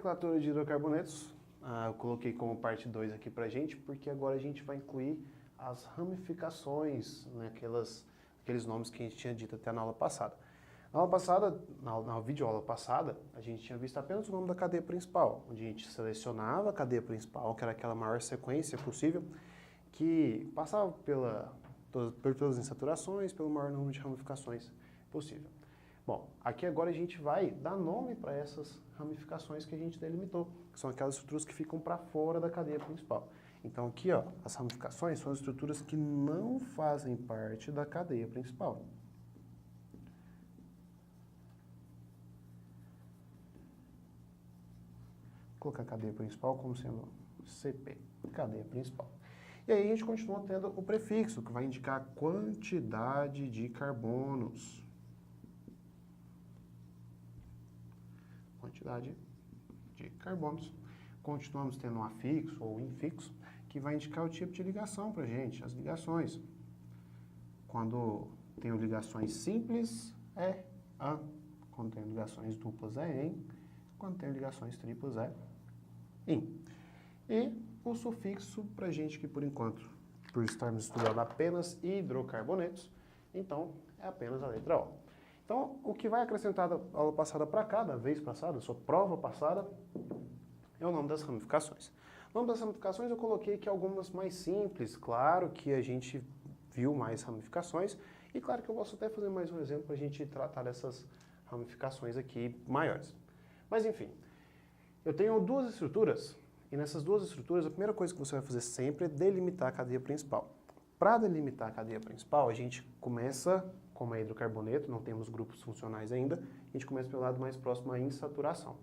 nomenclatura de hidrocarbonetos, eu coloquei como parte 2 aqui pra gente, porque agora a gente vai incluir as ramificações, né, aqueles nomes que a gente tinha dito até na aula passada. Na aula passada, na videoaula passada, a gente tinha visto apenas o nome da cadeia principal, onde a gente selecionava a cadeia principal, que era aquela maior sequência possível, que passava por todas as insaturações, pelo maior número de ramificações possível. Bom, aqui agora a gente vai dar nome para essas ramificações que a gente delimitou, que são aquelas estruturas que ficam para fora da cadeia principal. Então aqui, ó, as ramificações são as estruturas que não fazem parte da cadeia principal. Vou colocar a cadeia principal como sendo CP, cadeia principal. E aí a gente continua tendo o prefixo, que vai indicar a quantidade de carbonos. Quantidade de carbonos. Continuamos tendo um afixo ou infixo, que vai indicar o tipo de ligação para a gente, as ligações. Quando tenho ligações simples, é AN. Quando tenho ligações duplas, é EN. Quando tenho ligações triplas, é IN. E o sufixo para a gente que, por enquanto, por estarmos estudando apenas hidrocarbonetos, então é apenas a letra O. Então, o que vai acrescentar da aula passada para cá, da vez passada, sua prova passada, é o nome das ramificações. O nome das ramificações eu coloquei aqui algumas mais simples, claro que a gente viu mais ramificações, e claro que eu posso até fazer mais um exemplo para a gente tratar dessas ramificações aqui maiores. Mas enfim, eu tenho duas estruturas, e nessas duas estruturas a primeira coisa que você vai fazer sempre é delimitar a cadeia principal. Para delimitar a cadeia principal, a gente começa, como é hidrocarboneto, não temos grupos funcionais ainda, a gente começa pelo lado mais próximo à insaturação,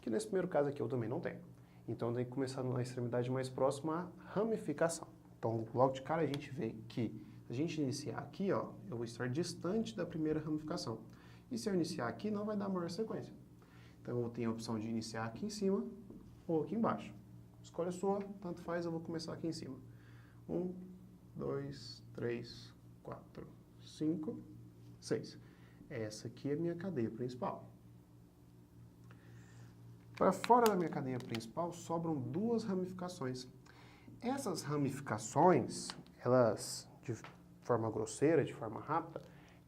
que nesse primeiro caso aqui eu também não tenho. Então tem que começar na extremidade mais próxima à ramificação. Então logo de cara a gente vê que se a gente iniciar aqui, ó, eu vou estar distante da primeira ramificação. E se eu iniciar aqui, não vai dar a maior sequência. Então eu tenho a opção de iniciar aqui em cima ou aqui embaixo. Escolha sua, tanto faz, eu vou começar aqui em cima. 1, 2, 3, 4, 5, 6. Essa aqui é a minha cadeia principal. Para fora da minha cadeia principal, sobram duas ramificações. Essas ramificações, elas, de forma grosseira, de forma rápida,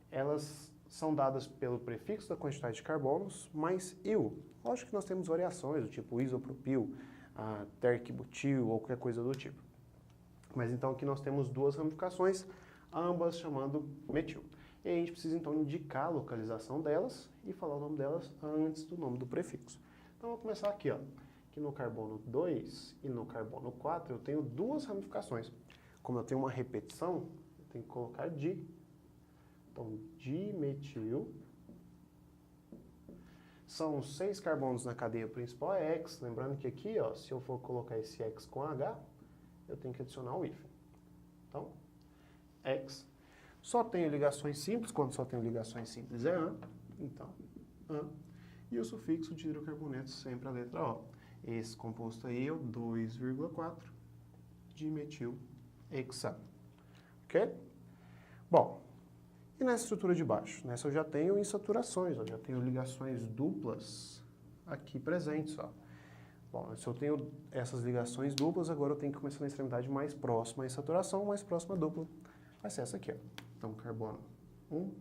elas são dadas pelo prefixo da quantidade de carbonos mais il. Lógico que nós temos variações, do tipo isopropil, terquibutil ou qualquer coisa do tipo. Mas então aqui nós temos duas ramificações, ambas chamando metil. E aí a gente precisa então indicar a localização delas e falar o nome delas antes do nome do prefixo. Então vou começar aqui, ó. Aqui no carbono 2 e no carbono 4 eu tenho duas ramificações. Como eu tenho uma repetição, eu tenho que colocar di. Então, dimetil. São 6 carbonos na cadeia principal, é X. Lembrando que aqui, ó, se eu for colocar esse X com H, eu tenho que adicionar o hífen. Então, X. Só tenho ligações simples, quando só tenho ligações simples é AN. Então, AN. E o sufixo de hidrocarbonetos sempre a letra O. Esse composto aí é o 2,4 dimetil hexano. Ok? Bom, e nessa estrutura de baixo? Nessa eu já tenho insaturações, eu já tenho ligações duplas aqui presentes. Ó. Bom, se eu tenho essas ligações duplas, agora eu tenho que começar na extremidade mais próxima à insaturação, mais próxima à dupla. Vai ser essa aqui. Ó. Então, carbono 1,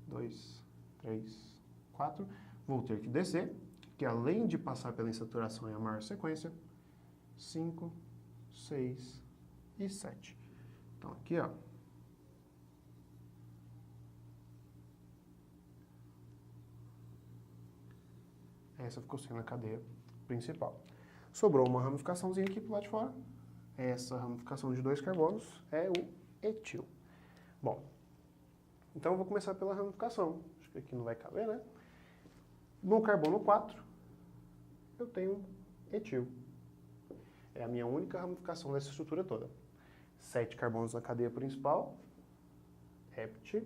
2, 3, 4. Vou ter que descer, que além de passar pela insaturação é a maior sequência, 5, 6 e 7. Então aqui, ó. Essa ficou sendo a cadeia principal. Sobrou uma ramificaçãozinha aqui pro lado de fora. Essa ramificação de 2 carbonos é o etil. Bom, então eu vou começar pela ramificação. Acho que aqui não vai caber, né? No carbono 4, eu tenho etil. É a minha única ramificação dessa estrutura toda. 7 carbonos na cadeia principal, hept.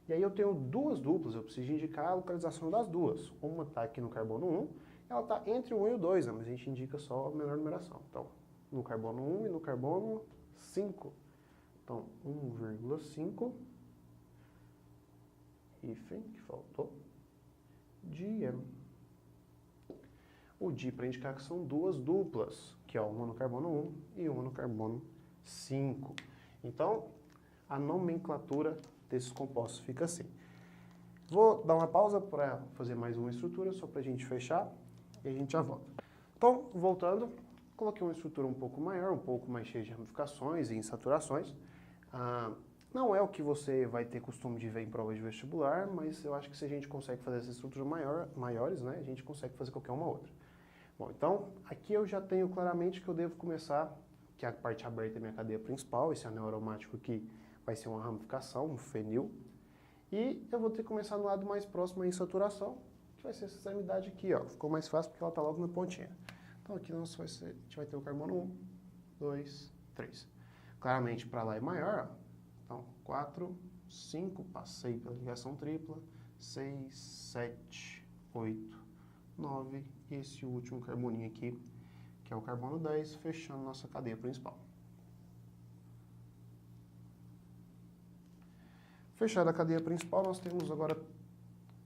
E aí eu tenho duas duplas, eu preciso indicar a localização das duas. Uma está aqui no carbono 1, ela está entre o 1 e o 2, né? Mas a gente indica só a menor numeração. Então, no carbono 1 e no carbono 5. Então, 1,5, hífen, que faltou, de M. o di para indicar que são duas duplas, que é uma no carbono 1 e uma no carbono 5. Então, a nomenclatura desses compostos fica assim. Vou dar uma pausa para fazer mais uma estrutura, só para a gente fechar, e a gente já volta. Então, voltando, coloquei uma estrutura um pouco maior, um pouco mais cheia de ramificações e insaturações. Não é o que você vai ter costume de ver em provas de vestibular, mas eu acho que se a gente consegue fazer essas estruturas maiores, né, a gente consegue fazer qualquer uma outra. Bom, então, aqui eu já tenho claramente que eu devo começar, que a parte aberta é minha cadeia principal, esse anel aromático aqui vai ser uma ramificação, um fenil, e eu vou ter que começar no lado mais próximo à insaturação, que vai ser essa extremidade aqui, ó. Ficou mais fácil porque ela está logo na pontinha. Então aqui a gente vai ter o carbono 1, 2, 3. Claramente para lá é maior, ó. Então 4, 5, passei pela ligação tripla, 6, 7, 8, 9, e esse último carboninho aqui, que é o carbono 10, fechando nossa cadeia principal. Fechada a cadeia principal, nós temos agora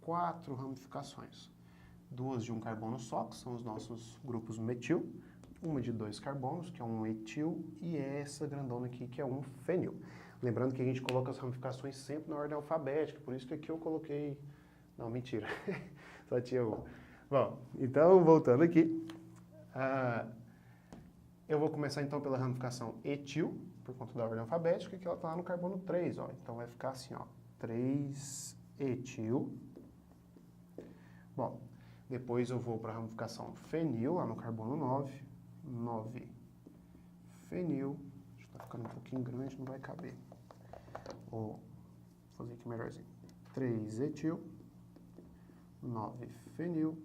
4 ramificações. 2 de um carbono só, que são os nossos grupos metil, uma de 2 carbonos, que é um etil, e essa grandona aqui, que é um fenil. Lembrando que a gente coloca as ramificações sempre na ordem alfabética, por isso que aqui eu coloquei... Não, mentira, só tinha uma. Bom, então, voltando aqui, eu vou começar então pela ramificação etil, por conta da ordem alfabética, que ela está lá no carbono 3, ó. Então vai ficar assim, ó, 3-etil. Bom, depois eu vou para a ramificação fenil, lá no carbono 9, 9-fenil. Acho que tá ficando um pouquinho grande, não vai caber. Vou fazer aqui melhorzinho. 3-etil, 9-fenil.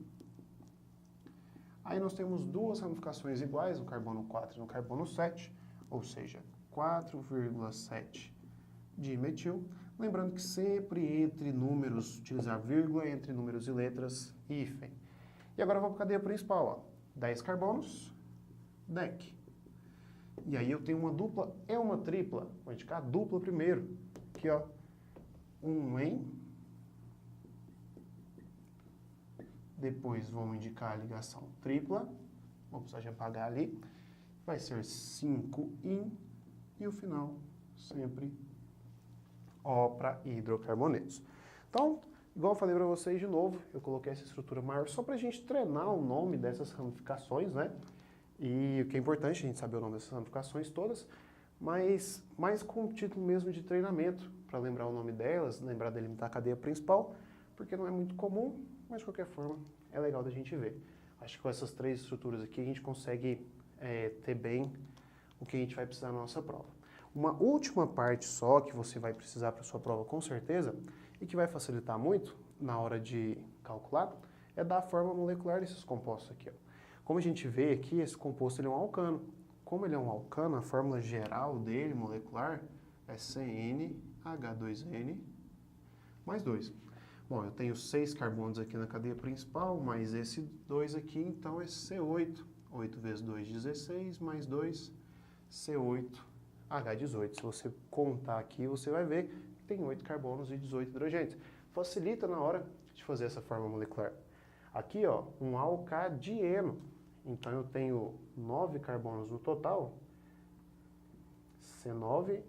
Aí nós temos 2 ramificações iguais, no carbono 4 e no carbono 7, ou seja, 4,7 de metil. Lembrando que sempre entre números, utilizar vírgula, entre números e letras, hífen. E agora eu vou para a cadeia principal, ó. 10 carbonos, DEC. E aí eu tenho uma dupla e uma tripla. Vou indicar a dupla primeiro. Aqui, ó. Um em. Depois vamos indicar a ligação tripla. Vou precisar de apagar ali. Vai ser 5 in. E o final, sempre O para hidrocarbonetos. Então, igual eu falei para vocês de novo, eu coloquei essa estrutura maior só para a gente treinar o nome dessas ramificações, né? E o que é importante, a gente saber o nome dessas ramificações todas, mas mais com o título mesmo de treinamento, para lembrar o nome delas, lembrar de delimitar a cadeia principal, porque não é muito comum, mas de qualquer forma é legal da gente ver. Acho que com essas 3 estruturas aqui a gente consegue ter bem o que a gente vai precisar na nossa prova. Uma última parte só que você vai precisar para a sua prova com certeza, e que vai facilitar muito na hora de calcular, é dar a forma molecular desses compostos aqui, ó. Como a gente vê aqui, esse composto ele é um alcano. Como ele é um alcano, a fórmula geral dele, molecular, é CnH2n mais 2. Bom, eu tenho 6 carbonos aqui na cadeia principal, mais esse 2 aqui, então é C8. 8 vezes 2, 16, mais 2, C8H18. Se você contar aqui, você vai ver que tem 8 carbonos e 18 hidrogênios. Facilita na hora de fazer essa forma molecular. Aqui, ó, um alcadieno. Então, eu tenho 9 carbonos no total. C9,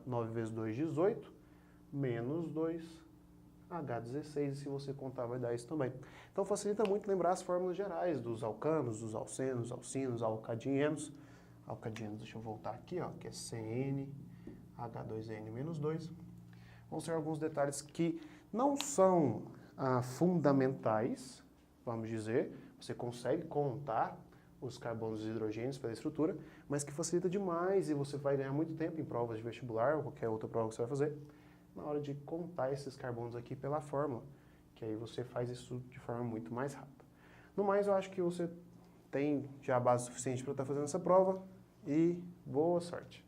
9 vezes 2, 18, menos 2, H16, e se você contar vai dar isso também. Então facilita muito lembrar as fórmulas gerais dos alcanos, dos alcenos, alcinos, alcadienos. Alcadienos, deixa eu voltar aqui, ó, que é CnH2n menos 2. Vão ser alguns detalhes que não são fundamentais, vamos dizer. Você consegue contar os carbonos e hidrogênios pela estrutura, mas que facilita demais e você vai ganhar muito tempo em provas de vestibular ou qualquer outra prova que você vai fazer, na hora de contar esses carbonos aqui pela fórmula, que aí você faz isso de forma muito mais rápida. No mais, eu acho que você tem já a base suficiente para estar fazendo essa prova e boa sorte!